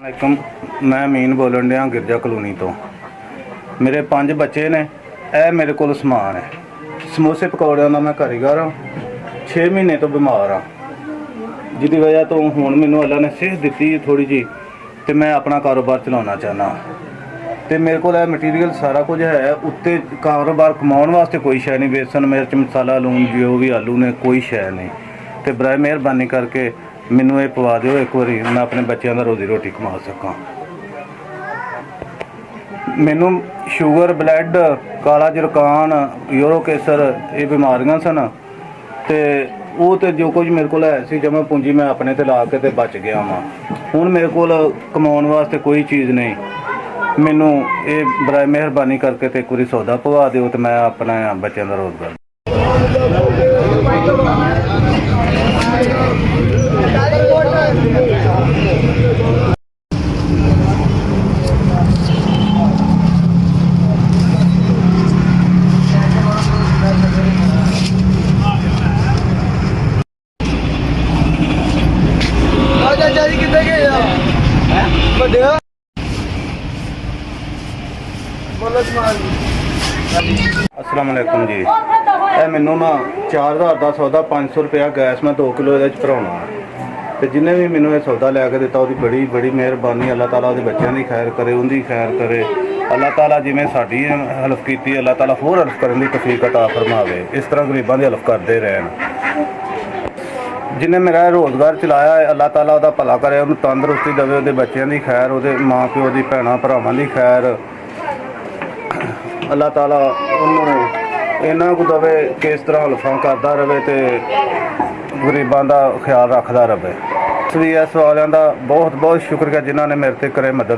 वालेकुम। मैं अमीन बोलन दिया गिरजा कलोनी तो। मेरे 5 बच्चे ने। यह मेरे को समान है। समोसे पकौड़िया का मैं कारीगर हाँ। 6 महीने तो बीमार हाँ, जिसकी वजह तो हूँ मैनू अल्लाह ने सेहत दी थोड़ी जी, तो मैं अपना कारोबार चलाना चाहना। तो मेरे को मटीरियल सारा कुछ है, उत्ते कारोबार कमाने वास्ते कोई शै नहीं। बेसन मिर्च मसाला लून जो भी आलू ने कोई शै नहीं। तो बराए मेहरबानी करके मैनू ये पवा दो एक बारी, मैं अपने बच्चों का रोजी रोटी कमा सका। मैनू शुगर ब्लड काला जरकान यूरो केसर ये बीमारियां सन। तो वो तो जो कुछ मेरे को है जमा पूंजी मैं अपने ते ला के ते बच गया वहाँ। हूँ मेरे को कमाने वास्ते कोई चीज़ नहीं। मैनू ये बराए मेहरबानी करके तो एक बारी सौदा पवा दो, तो मैं अपना बच्चों का रोजगार। अस्सलाम वालेकुम जी। यह मैनू ना 4000 का सौदा 500 रुपया गैस मैं 2 किलो भराना। तो जिन्हें भी मैनू यह सौदा लैके दिता वो बड़ी बड़ी मेहरबानी। अल्लाह ताला उहदे बच्चों की खैर करे, उनकी खैर करे। अल्लाह ताला जिमें साडी हेल्प की, अल्लाह ताला होर हेल्प करने की तौफीक अता फरमावे। इस तरह गरीबों की हेल्प करते रहन। जिन्हें मेरा रोज़गार चलाया है, अल्लाह ताला उहदा भला करे, उन्हें तंदरुस्ती देवे, उहदे बच्चों की खैर, उहदे माँ प्यो की भैनों भरावां की खैर। अल्लाह ताला उन्होंने इन्ना को दवे कि इस तरह हल्फा करता रहे तो गरीबों का ख्याल रखता रहे। इस वालों का बहुत बहुत शुक्रिया जिन्होंने मेरे ते करे मदद।